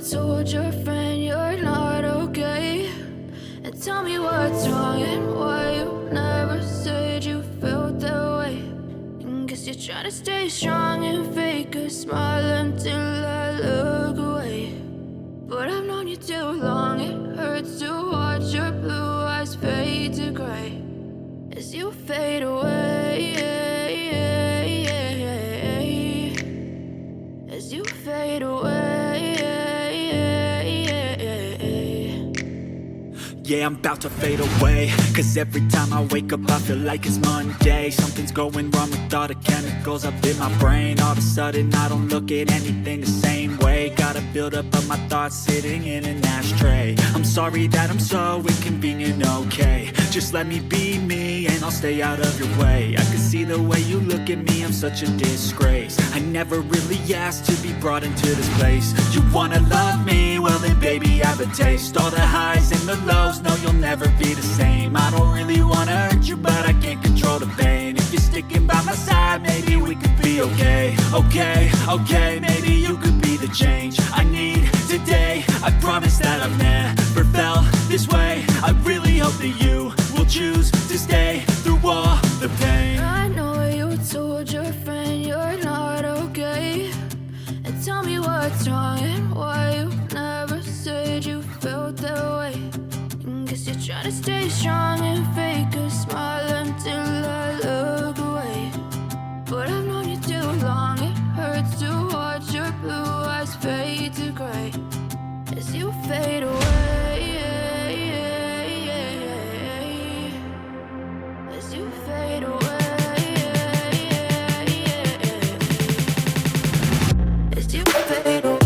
told your friend you're not okay? And tell me what's wrong and why you never said you felt that way. And guess you're trying to stay strong and fake a smile until I look away. But I've known you too long, it hurts to watch your blue eyes fade to gray as you fade away, as you fade away. Yeah, I'm about to fade away, cause every time I wake up I feel like it's Monday. Something's going wrong with all the chemicals up in my brain. All of a sudden I don't look at anything the same way. Got a buildup of my thoughts sitting in an ashtray. I'm sorry that I'm so inconvenient, okay? Just let me be me and I'll stay out of your way. I can see the way you look at me, I'm such a disgrace. I never really asked to be brought into this place. You wanna love me? Well then baby have a taste. All the highs and the lows, no you'll never be the same. I don't really wanna hurt you but I can't control the pain. If you're sticking by my side, maybe we could be okay. Okay, maybe you could be the change I need today. I promise that I've never felt this way. I really hope that you will choose to stay through all the pain. I know you told your friend you're not okay. And tell me what's wrong and why you never said you felt that way. And guess you're trying to stay strong and fake a smile until I look away. But I've known you too long, it hurts to watch your blue eyes fade to gray as you fade away, as you fade away. As you fade away.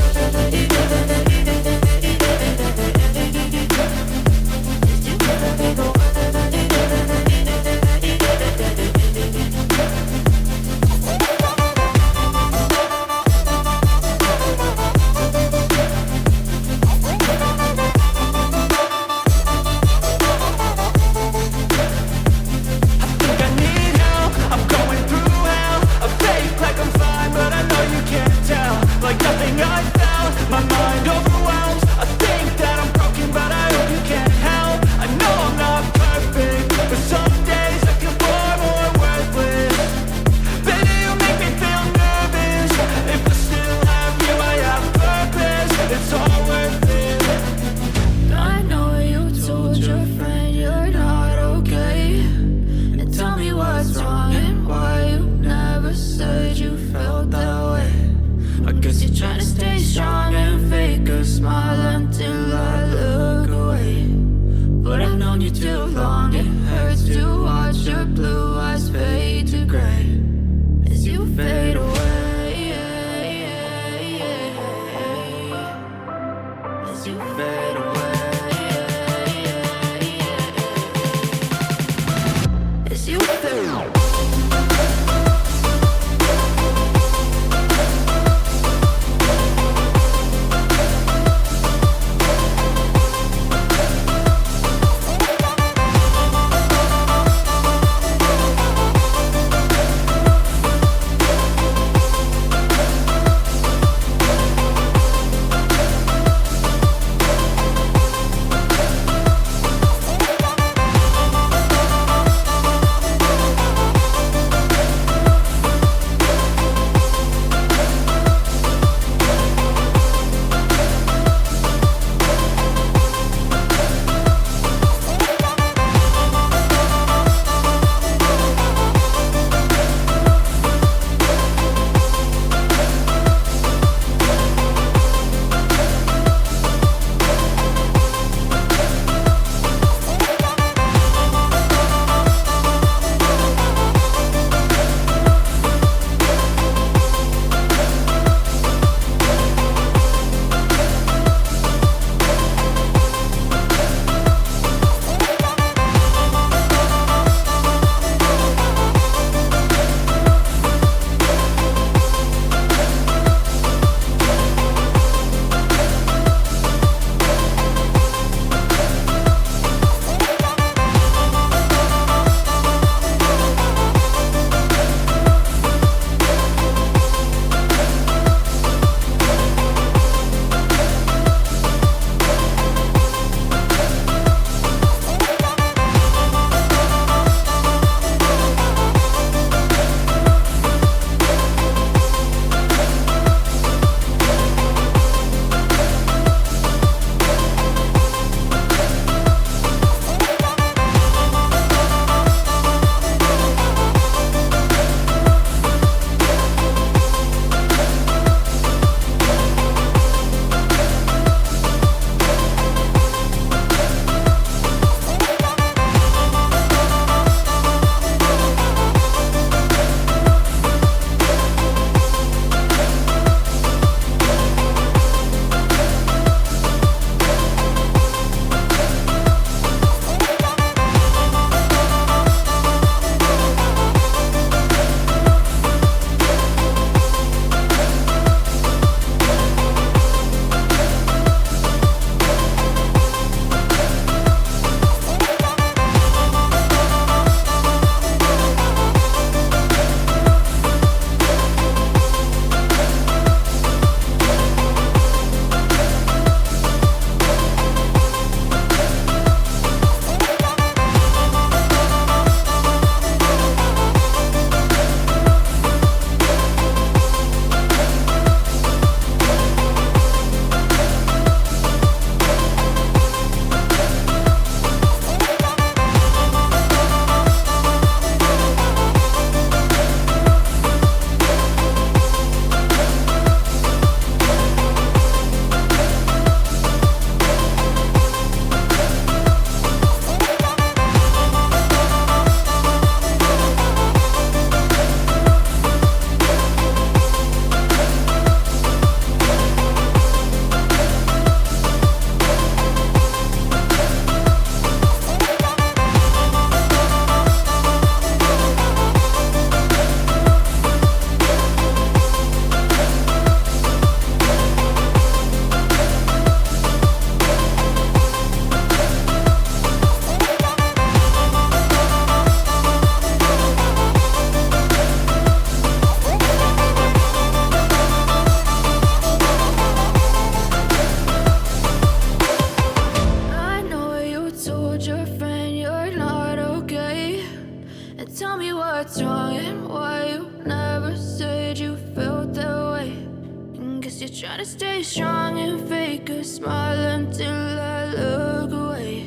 stay strong and fake a smile until I look away.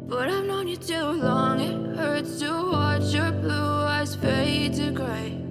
But I've known you too long, it hurts to watch your blue eyes fade to gray.